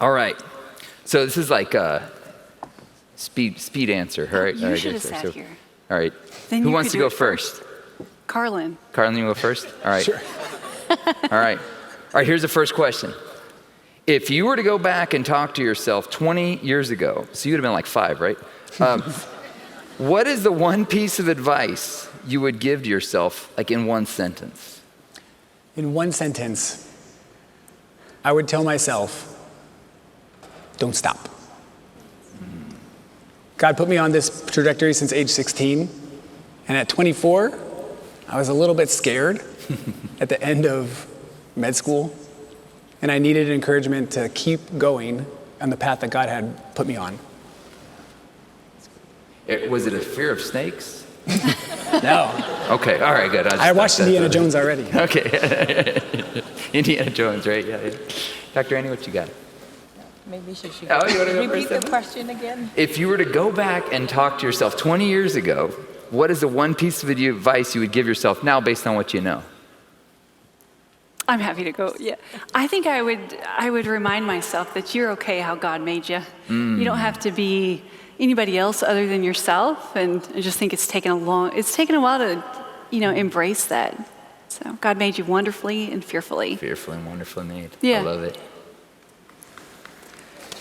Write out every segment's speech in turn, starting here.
All right. So this is like a speed answer. All right. You should have sat here. All right. Then Who you wants could to do go it first? Carlin. Carlin, you go first? All right. Sure. All right. All right, here's the first question. If you were to go back and talk to yourself 20 years ago, so you would have been like 5, right? What is the one piece of advice you would give to yourself, like in one sentence? In one sentence, I would tell myself, don't stop. God put me on this trajectory since age 16, and at 24, I was a little bit scared at the end of med school, and I needed encouragement to keep going on the path that God had put me on. Was it a fear of snakes? No. Okay, all right, good. I watched Indiana Jones already. Okay. Indiana Jones, right? Yeah. Dr. Annie, what you got? Maybe she should Oh, you want to go repeat first? the question again. If you were to go back and talk to yourself 20 years ago, what is the one piece of advice you would give yourself now based on what you know? I'm happy to go. Yeah, I think I would remind myself that you're okay how God made you. You don't have to be anybody else other than yourself, and I just think it's taken a while to, embrace that. So God made you wonderfully and fearfully. Fearfully and wonderfully made. Yeah. I love it.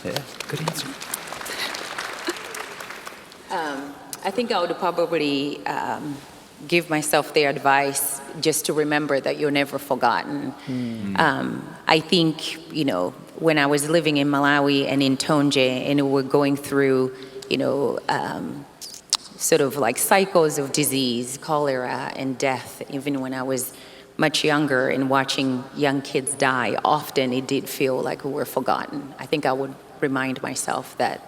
Yeah, good answer. I think I would probably give myself the advice just to remember that you're never forgotten. I think, when I was living in Malawi and in Tonje, and we were going through, sort of like cycles of disease, cholera and death, even when I was much younger and watching young kids die, often it did feel like we were forgotten. I think I would remind myself that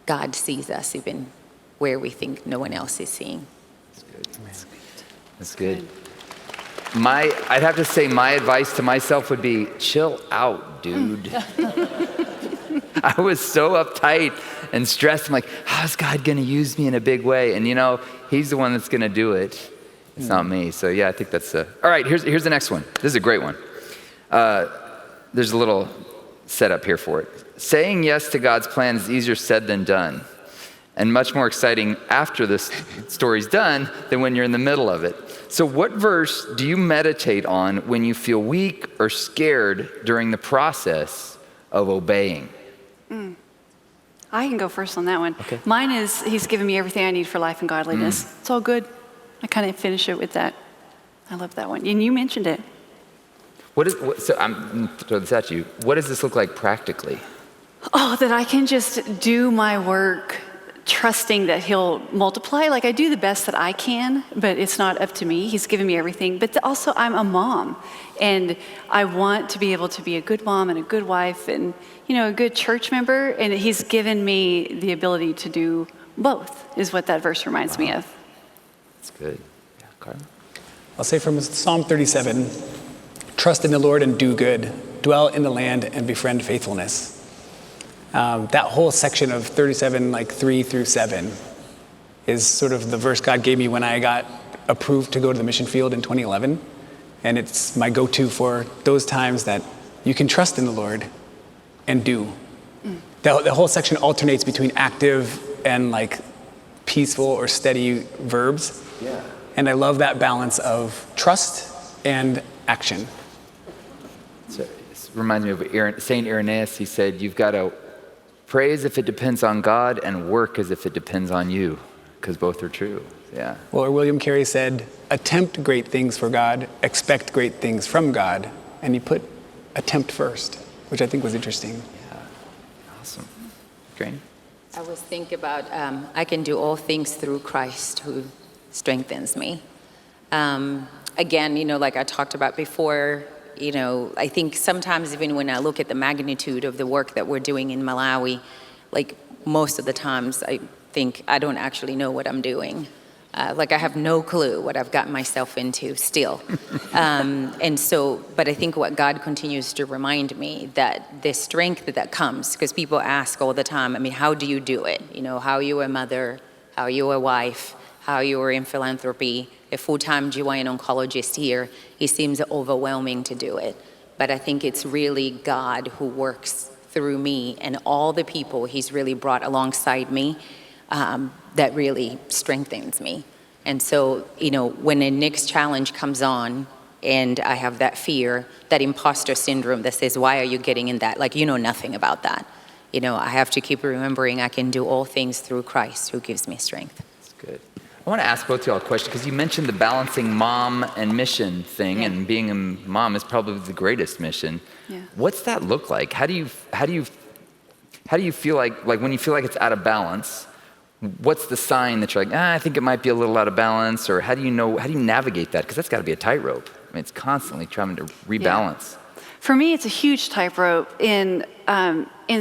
God sees us even where we think no one else is seeing. That's good. I'd have to say my advice to myself would be, chill out, dude. I was so uptight and stressed. I'm like, how's God going to use me in a big way? And he's the one that's going to do it. It's not me. So yeah, I think that's all right, here's the next one. This is a great one. There's a little setup here for it. Saying yes to God's plan is easier said than done, and much more exciting after this story's done than when you're in the middle of it. So what verse do you meditate on when you feel weak or scared during the process of obeying? I can go first on that one. Okay. Mine is, He's given me everything I need for life and godliness. It's all good. I kind of finish it with that. I love that one. And you mentioned it. So I'm going to throw this at you. What does this look like practically? Oh, that I can just do my work trusting that He'll multiply. Like, I do the best that I can, but it's not up to me. He's given me everything. But also, I'm a mom, and I want to be able to be a good mom and a good wife and, a good church member. And He's given me the ability to do both, is what that verse reminds me of. That's good. Yeah, Carl? I'll say from Psalm 37, trust in the Lord and do good, dwell in the land and befriend faithfulness. That whole section of 37, 3 through 7, is sort of the verse God gave me when I got approved to go to the mission field in 2011. And it's my go-to for those times that you can trust in the Lord and do. The whole section alternates between active and peaceful or steady verbs. Yeah. And I love that balance of trust and action. So it reminds me of St. Irenaeus. He said, you've got to pray as if it depends on God and work as if it depends on you, because both are true. Yeah. Well, William Carey said, attempt great things for God, expect great things from God. And he put attempt first, which I think was interesting. Yeah. Awesome. Great. I was thinking about, I can do all things through Christ who strengthens me. Again, like I talked about before, I think sometimes even when I look at the magnitude of the work that we're doing in Malawi, most of the times I think I don't actually know what I'm doing. I have no clue what I've gotten myself into still. But I think what God continues to remind me that the strength that comes, because people ask all the time, how do you do it? How you a mother, how you a wife, how you are in philanthropy, a full-time GYN oncologist here, it seems overwhelming to do it. But I think it's really God who works through me and all the people he's really brought alongside me that really strengthens me. And so, when a next challenge comes on and I have that fear, that imposter syndrome that says, why are you getting in that? Like, you know nothing about that. I have to keep remembering I can do all things through Christ who gives me strength. That's good. I want to ask both of y'all a question because you mentioned the balancing mom and mission thing, and being a mom is probably the greatest mission. Yeah. What's that look like? How do you feel like when you feel like it's out of balance? What's the sign that you're like, I think it might be a little out of balance? Or how do you navigate that? Because that's got to be a tightrope. I mean, it's constantly trying to rebalance. Yeah. For me, it's a huge tightrope in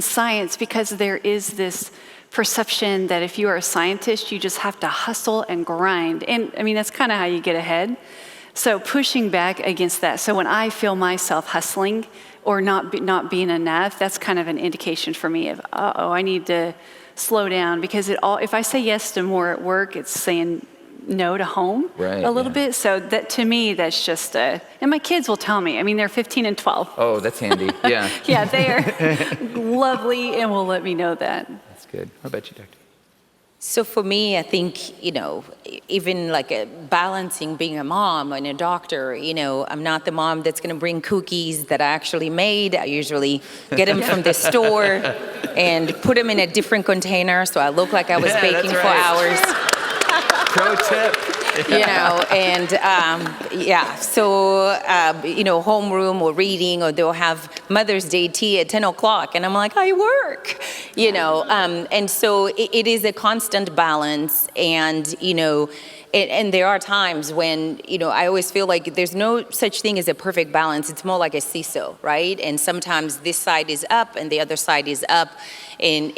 science because there is this perception that if you are a scientist, you just have to hustle and grind. And I mean, that's kind of how you get ahead. So pushing back against that. So when I feel myself hustling or not being enough, that's kind of an indication for me of, I need to slow down, because if I say yes to more at work, it's saying no to home a little bit. So that, to me, that's just and my kids will tell me. I mean, they're 15 and 12. Oh, that's handy. Yeah. Yeah, they are lovely and will let me know that. That's good. How about you, Doctor? So for me, I think, even like balancing being a mom and a doctor, I'm not the mom that's going to bring cookies that I actually made. I usually get them from the store and put them in a different container so I look like I was baking for hours. Pro tip. So, homeroom or reading, or they'll have Mother's Day tea at 10 o'clock, and I'm like, I work, and so it is a constant balance, and, and there are times when, I always feel like there's no such thing as a perfect balance. It's more like a seesaw, right? And sometimes this side is up and the other side is up. And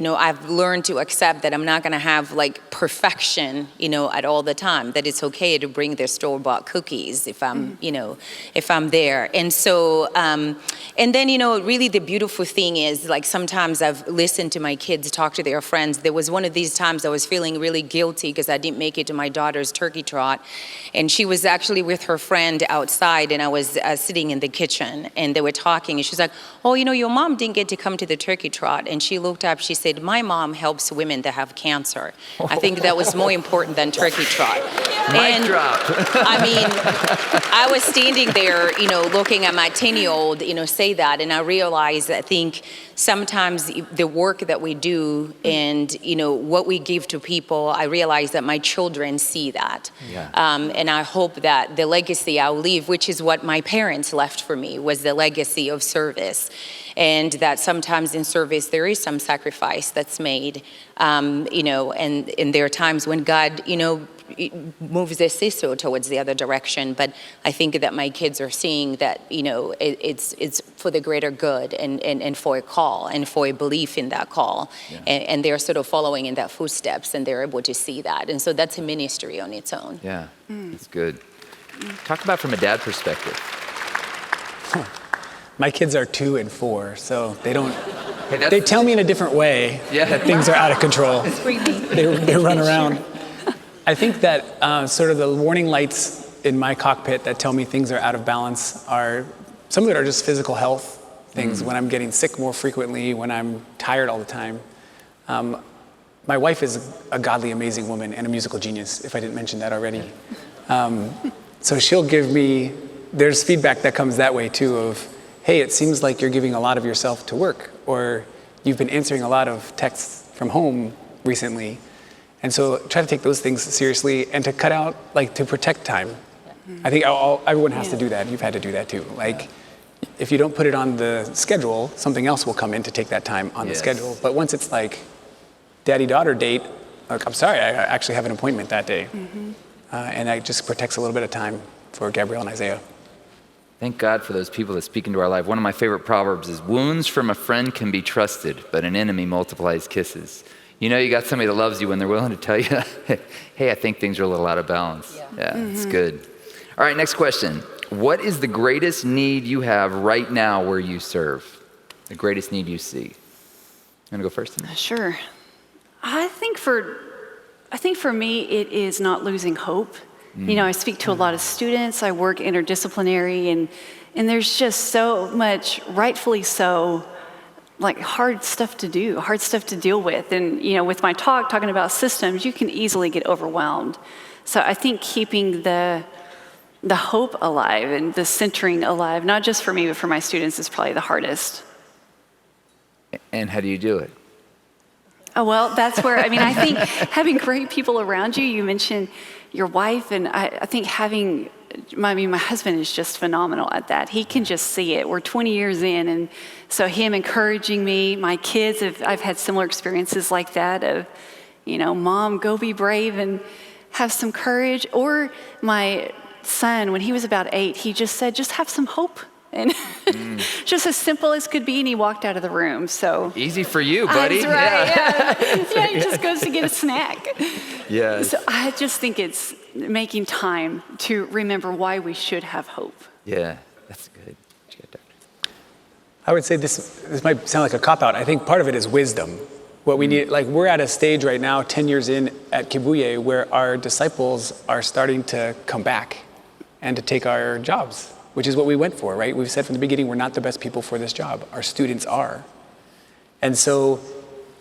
I've learned to accept that I'm not going to have like perfection, at all the time, that it's okay to bring their store-bought cookies if I'm, if I'm there. And so, and then, really the beautiful thing is, like, sometimes I've listened to my kids talk to their friends. There was one of these times I was feeling really guilty because I didn't make it to my daughter's turkey trot. And she was actually with her friend outside, and I was sitting in the kitchen, and they were talking, and she's like, oh, your mom didn't get to come to the turkey trot. And she looked up, she said, my mom helps women that have cancer. I think that was more important than turkey trot. Mic drop. I mean, I was standing there, looking at my 10-year-old, say that, and I realized, I think sometimes the work that we do and, what we give to people, I realize that my children see that. Yeah. And I hope that the legacy I'll leave, which is what my parents left for me, was the legacy of service. And that sometimes in service there is some sacrifice that's made, and there are times when God, moves the seesaw towards the other direction. But I think that my kids are seeing that, it's for the greater good and for a call and for a belief in that call. Yeah. And they're sort of following in that footsteps, and they're able to see that. And so that's a ministry on its own. Yeah, that's good. Talk about from a dad perspective. My kids are 2 and 4, so they don't. They tell me in a different way that things are out of control. They run around. I think that sort of the warning lights in my cockpit that tell me things are out of balance are, some of it are just physical health things. When I'm getting sick more frequently, when I'm tired all the time. My wife is a godly, amazing woman and a musical genius, if I didn't mention that already. So she'll give me, there's feedback that comes that way too of, hey, it seems like you're giving a lot of yourself to work, or you've been answering a lot of texts from home recently. And so try to take those things seriously and to cut out, like, to protect time. I think everyone has to do that. You've had to do that too. Like, if you don't put it on the schedule, something else will come in to take that time on the schedule. But once it's like daddy-daughter date, like, I'm sorry, I actually have an appointment that day. And that just protects a little bit of time for Gabrielle and Isaiah. Thank God for those people that speak into our life. One of my favorite proverbs is, wounds from a friend can be trusted, but an enemy multiplies kisses. You got somebody that loves you when they're willing to tell you, hey, I think things are a little out of balance. Yeah, it's good. All right, next question. What is the greatest need you have right now where you serve? The greatest need you see? You want to go first? Sure. I think for me, it is not losing hope. I speak to a lot of students. I work interdisciplinary, and there's just so much, rightfully so, like hard stuff to do, hard stuff to deal with. And, with my talking about systems, you can easily get overwhelmed. So I think keeping the hope alive and the centering alive, not just for me, but for my students, is probably the hardest. And how do you do it? Oh, well, that's where, I think having great people around you, you mentioned your wife, and I think my husband is just phenomenal at that. He can just see it. We're 20 years in, and so him encouraging me, my kids, I've had similar experiences like that of, Mom, go be brave and have some courage. Or my son, when he was about 8, he just said, just have some hope. And just as simple as could be, and he walked out of the room. So easy for you, buddy. That's right. Yeah, he just goes to get a snack. Yeah. So I just think it's making time to remember why we should have hope. Yeah, that's good. I would say this might sound like a cop-out. I think part of it is wisdom. What we need, we're at a stage right now, 10 years in at Kibuye, where our disciples are starting to come back and to take our jobs, which is what we went for, right? We've said from the beginning, we're not the best people for this job. Our students are. And so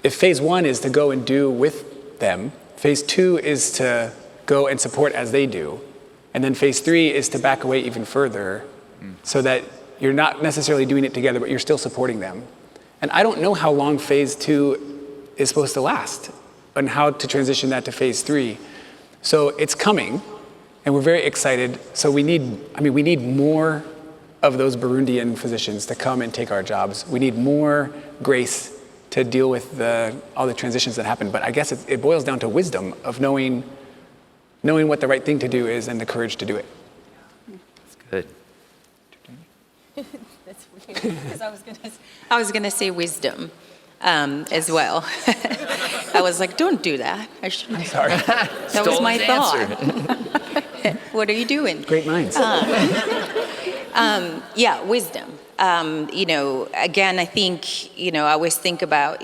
if phase 1 is to go and do with them, phase 2 is to go and support as they do. And then phase 3 is to back away even further so that you're not necessarily doing it together, but you're still supporting them. And I don't know how long phase 2 is supposed to last and how to transition that to phase 3. So it's coming. And we're very excited. So we need more of those Burundian physicians to come and take our jobs. We need more grace to deal with all the transitions that happen. But I guess it boils down to wisdom of knowing what the right thing to do is and the courage to do it. That's good. That's weird, because I was gonna say wisdom as well. I was like, don't do that. I shouldn't. I'm sorry. That was my thought. What are you doing? Great minds. Yeah, wisdom. Again, I think, I always think about,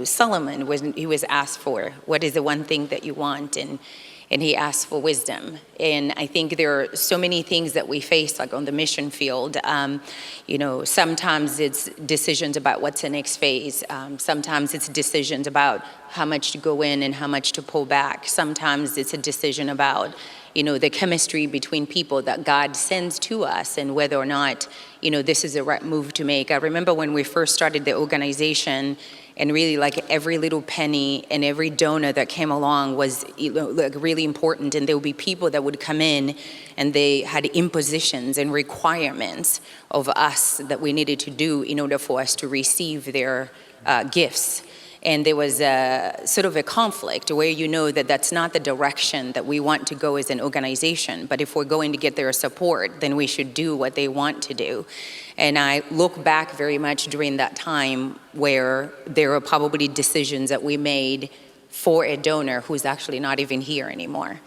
Solomon, when he was asked for, what is the one thing that you want? And he asked for wisdom. And I think there are so many things that we face, like on the mission field. Sometimes it's decisions about what's the next phase. Sometimes it's decisions about how much to go in and how much to pull back. Sometimes it's a decision about, the chemistry between people that God sends to us and whether or not, this is the right move to make. I remember when we first started the organization, and really every little penny and every donor that came along was really important. And there would be people that would come in and they had impositions and requirements of us that we needed to do in order for us to receive their gifts. And there was a sort of a conflict where that that's not the direction that we want to go as an organization. But if we're going to get their support, then we should do what they want to do. And I look back very much during that time where there were probably decisions that we made for a donor who's actually not even here anymore.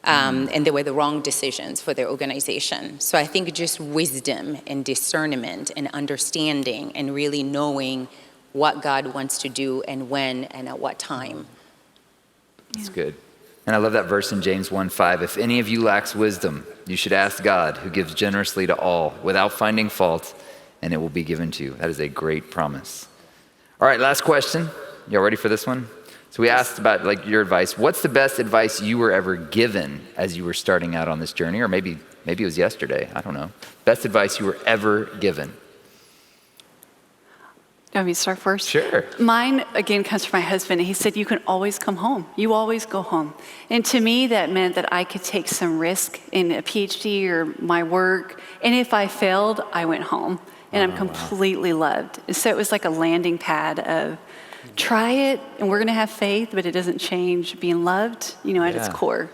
And they were the wrong decisions for their organization. So I think just wisdom and discernment and understanding and really knowing what God wants to do and when and at what time. That's good. And I love that verse in James 1:5. If any of you lacks wisdom, you should ask God, who gives generously to all without finding fault, and it will be given to you. That is a great promise. All right, last question. Y'all ready for this one? So we asked about your advice. What's the best advice you were ever given as you were starting out on this journey? Or maybe it was yesterday. I don't know. Best advice you were ever given. You want me to start first? Sure. Mine, again, comes from my husband. He said, you can always come home. You always go home. And to me, that meant that I could take some risk in a PhD or my work. And if I failed, I went home. And I'm completely loved. So it was like a landing pad of try it, and we're going to have faith, but it doesn't change being loved, at its core.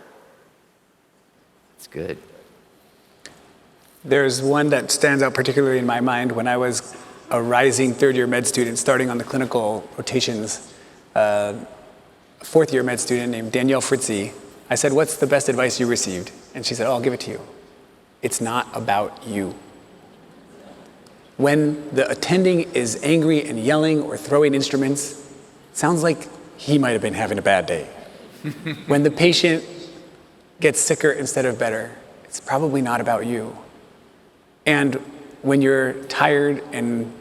That's good. There's one that stands out particularly in my mind when I was a rising third-year med student starting on the clinical rotations, a fourth-year med student named Danielle Fritzy. I said, what's the best advice you received? And she said, I'll give it to you. It's not about you. When the attending is angry and yelling or throwing instruments, sounds like he might have been having a bad day. When the patient gets sicker instead of better, it's probably not about you. And when you're tired and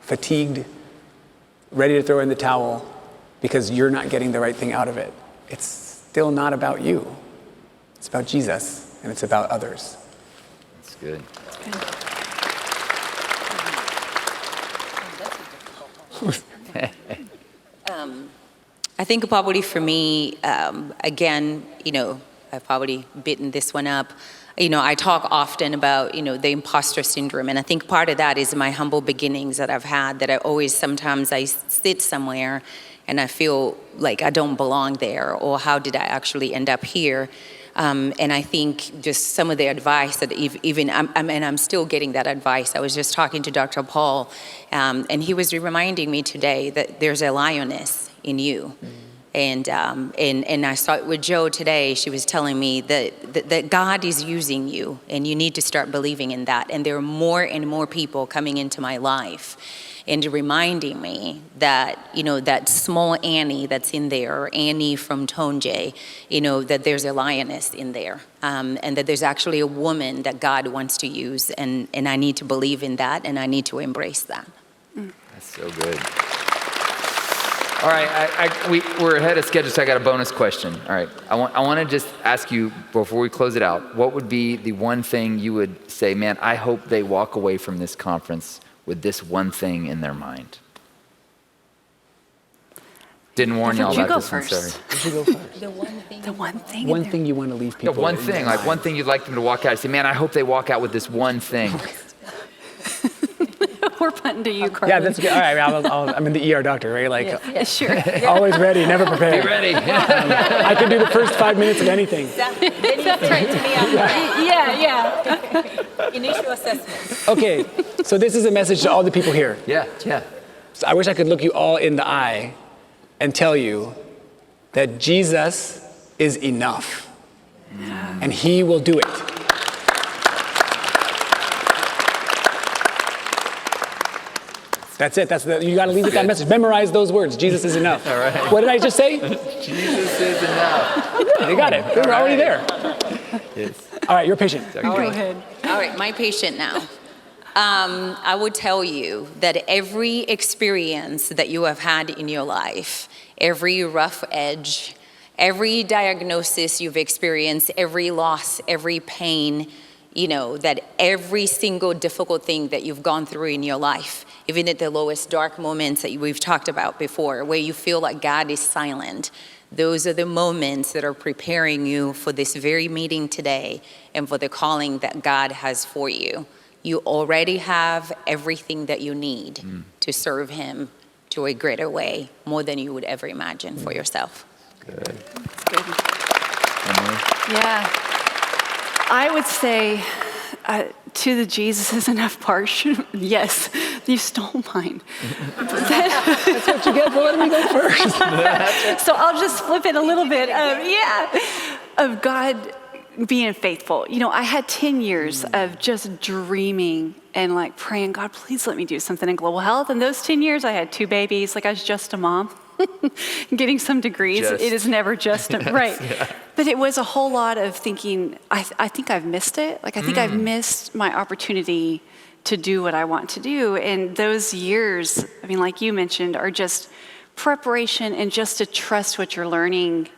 fatigued, ready to throw in the towel because you're not getting the right thing out of it. It's still not about you. It's about Jesus, and it's about others. That's good. I think probably for me, again, I've probably bitten this one up. I talk often about, the imposter syndrome. And I think part of that is my humble beginnings that I've had, that sometimes I sit somewhere and I feel like I don't belong there, or how did I actually end up here? And I think just some of the advice that I'm still getting that advice. I was just talking to Dr. Paul, and he was reminding me today that there's a lioness in you. And I saw it with Joe today. She was telling me that God is using you, and you need to start believing in that. And there are more and more people coming into my life and reminding me that, that small Annie that's in there, or Annie from Tonje, that there's a lioness in there, and that there's actually a woman that God wants to use. And I need to believe in that, and I need to embrace that. That's so good. All right, we're ahead of schedule, so I got a bonus question. All right, I want to just ask you, before we close it out, what would be the one thing you would say, man, I hope they walk away from this conference with this one thing in their mind? Didn't warn y'all about this one, sorry. You go first. The one thing. The one thing. One thing you want to leave people Yeah, one with. thing, like one thing you'd like them to walk out and say, man, I hope they walk out with this one thing. We're punting to you, Carly. Yeah, that's good. All right, I'm in the ER doctor, right? Like, Yeah, sure. always ready, never prepared. Be ready. I can do the first 5 minutes of anything. Then you turn to me after that. Yeah. Initial assessment. Okay, so this is a message to all the people here. Yeah. So I wish I could look you all in the eye and tell you that Jesus is enough, and he will do it. That's it. You got to leave with that message. Memorize those words. Jesus is enough. All right. What did I just say? Jesus is enough. You got it. They're already there. Yes. All right, you're patient. All right, my patient now. I would tell you that every experience that you have had in your life, every rough edge, every diagnosis you've experienced, every loss, every pain, that every single difficult thing that you've gone through in your life, even at the lowest dark moments that we've talked about before, where you feel like God is silent, those are the moments that are preparing you for this very meeting today and for the calling that God has for you. You already have everything that you need to serve him to a greater way, more than you would ever imagine for yourself. Good. That's good. Yeah. I would say to the Jesus is enough part, yes, you stole mine. That's what you get for letting me go first. So I'll just flip it a little bit. Of God being faithful. I had 10 years of just dreaming and like praying, God, please let me do something in global health. And those 10 years, I had 2 babies. Like I was just a mom. Getting some degrees. Just. It is never just right. Yeah. But it was a whole lot of thinking, I think I've missed it. Like I think I've missed my opportunity to do what I want to do. And those years, like you mentioned, are just preparation and just to trust what you're learning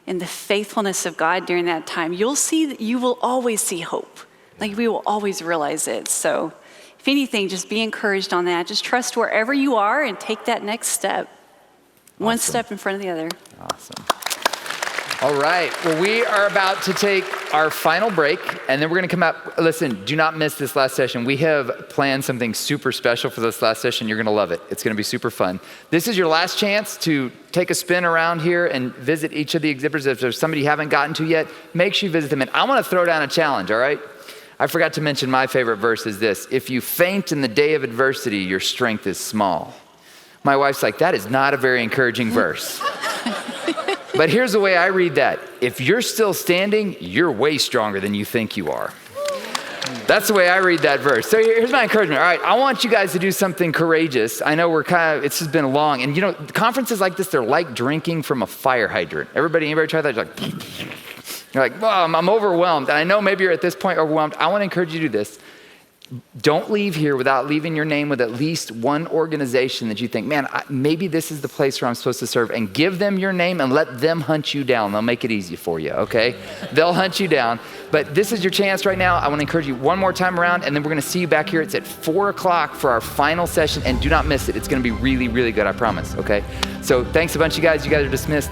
and the faithfulness of God during that time. You'll see that you will always see hope. Like we will always realize it. So if anything, just be encouraged on that. Just trust wherever you are and take that next step. One step in front of the other. Awesome. All right. Well, we are about to take our final break, and then we're going to come out. Listen, do not miss this last session. We have planned something super special for this last session. You're going to love it. It's going to be super fun. This is your last chance to take a spin around here and visit each of the exhibitors. If there's somebody you haven't gotten to yet, make sure you visit them. And I want to throw down a challenge, all right? I forgot to mention my favorite verse is this. If you faint in the day of adversity, your strength is small. My wife's like, that is not a very encouraging verse. But here's the way I read that. If you're still standing, you're way stronger than you think you are. That's the way I read that verse. So here's my encouragement. All right, I want you guys to do something courageous. I know it's just been long. And conferences like this, they're like drinking from a fire hydrant. Anybody try that? You're like, well, I'm overwhelmed. And I know maybe you're at this point overwhelmed. I want to encourage you to do this. don't leave here without leaving your name with at least one organization that you think, man, maybe this is the place where I'm supposed to serve, and give them your name and let them hunt you down. They'll make it easy for you, okay? They'll hunt you down. But this is your chance right now. I want to encourage you one more time around, and then we're going to see you back here. It's at 4 o'clock for our final session, and do not miss it. It's going to be really, really good, I promise, okay? So thanks a bunch, you guys. You guys are dismissed.